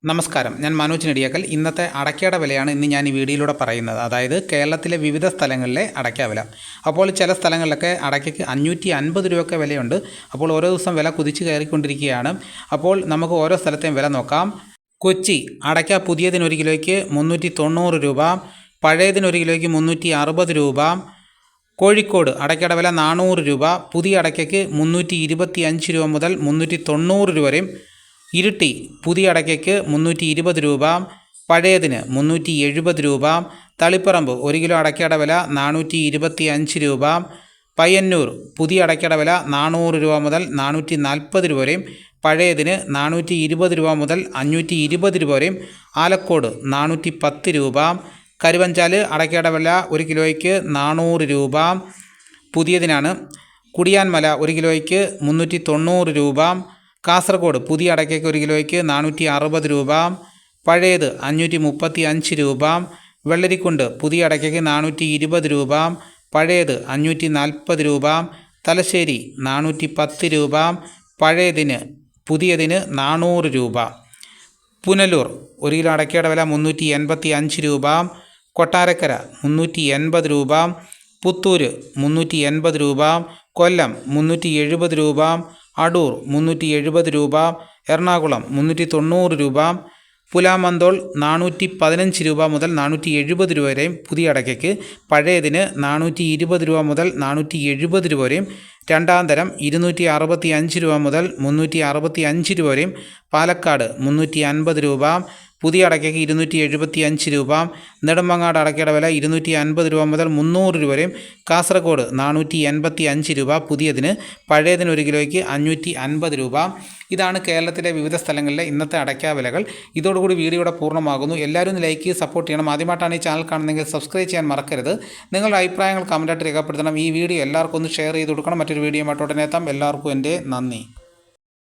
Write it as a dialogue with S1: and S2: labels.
S1: നമസ്കാരം, ഞാൻ മനോജ് നെടിയാക്കൽ. ഇന്നത്തെ അടയ്ക്കയുടെ വിലയാണ് ഇന്ന് ഞാൻ ഈ വീഡിയോയിലൂടെ പറയുന്നത്. അതായത് കേരളത്തിലെ വിവിധ സ്ഥലങ്ങളിലെ അടയ്ക്ക വില. അപ്പോൾ ചില സ്ഥലങ്ങളിലൊക്കെ അടയ്ക്കയ്ക്ക് 550 രൂപയൊക്കെ വിലയുണ്ട്. അപ്പോൾ ഓരോ ദിവസം വില കുതിച്ച് കയറിക്കൊണ്ടിരിക്കുകയാണ്. അപ്പോൾ നമുക്ക് ഓരോ സ്ഥലത്തെയും വില നോക്കാം. കൊച്ചി അടയ്ക്ക പുതിയതിന് 1 കിലോയ്ക്ക് 390 രൂപ, പഴയതിന് 1 കിലോയ്ക്ക് 360 രൂപ. കോഴിക്കോട് അടയ്ക്കയുടെ വില 400 രൂപ, പുതിയ അടയ്ക്കയ്ക്ക് 325 രൂപ മുതൽ 390 രൂപ വരെയും. ഇരിട്ടി പുതിയ അടയ്ക്കയ്ക്ക് 320 രൂപ, പഴയതിന് 370 രൂപ. തളിപ്പറമ്പ് 1 കിലോ അടയ്ക്കയുടെ വില 425 രൂപ. പയ്യന്നൂർ പുതിയ അടയ്ക്കയുടെ വില 400 രൂപ മുതൽ 440 രൂപ വരെയും, പഴയതിന് 420 രൂപ മുതൽ 520 രൂപ വരെയും. ആലക്കോട് 410 രൂപ. കരുവഞ്ചാൽ അടയ്ക്കയുടെ വില 1 കിലോയ്ക്ക് 400 രൂപ, പുതിയതിനാണ്. കുടിയാൻമല 1 കിലോയ്ക്ക് 390 രൂപ. കാസർഗോഡ് പുതിയ അടയ്ക്കയ്ക്ക് 1 കിലോയ്ക്ക് 460 രൂപ, പഴയത് 535 രൂപ. വെള്ളരിക്കുണ്ട് പുതിയ അടയ്ക്കയ്ക്ക് 420 രൂപ, പഴയത് 540 രൂപ. തലശ്ശേരി 410 രൂപ, പഴയതിന് പുതിയതിന് 400 രൂപ. പുനലൂർ 1 കിലോ അടയ്ക്കയുടെ വില 385 രൂപ, കൊട്ടാരക്കര 380 രൂപ, പുത്തൂർ 380 രൂപ, കൊല്ലം 370 രൂപ, അടൂർ 370 രൂപ, എറണാകുളം 390 രൂപ. പുലാമന്തോൾ 415 രൂപ മുതൽ 470 രൂപ വരെയും പുതിയ അടയ്ക്കയ്ക്ക്, പഴയതിന് 420 രൂപ മുതൽ 470 രൂപ വരെയും. രണ്ടാം തരം 265 രൂപ മുതൽ 365 രൂപ വരെയും. പാലക്കാട് 350 രൂപ, പുതിയ അടയ്ക്കയ്ക്ക് 275 രൂപ. നെടുമങ്ങാട് അടയ്ക്കയുടെ വില 250 രൂപ മുതൽ 300 രൂപ വരെയും. കാസർഗോഡ് 485 രൂപ, പുതിയതിന്, പഴയതിന് 1 കിലോയ്ക്ക് 550 രൂപ. ഇതാണ് കേരളത്തിലെ വിവിധ സ്ഥലങ്ങളിലെ ഇന്നത്തെ അടയ്ക്ക വിലകൾ. ഇതോടുകൂടി വീഡിയോയുടെ പൂർണ്ണമാകുന്നു. എല്ലാവരും ഒന്ന് ലൈക്ക് ചെയ്ത് സപ്പോർട്ട് ചെയ്യണം. ആദ്യമായിട്ടാണ് ഈ ചാനൽ കാണുന്നതെങ്കിൽ സബ്സ്ക്രൈബ് ചെയ്യാൻ മറക്കരുത്. നിങ്ങളുടെ അഭിപ്രായങ്ങൾ കമൻറ്റായിട്ട് രേഖപ്പെടുത്തണം. ഈ വീഡിയോ എല്ലാവർക്കും ഒന്ന് ഷെയർ ചെയ്ത് കൊടുക്കണം. മറ്റൊരു വീഡിയോയുമായിട്ട് ഉടനെ എത്താം. എല്ലാവർക്കും എൻ്റെ നന്ദി.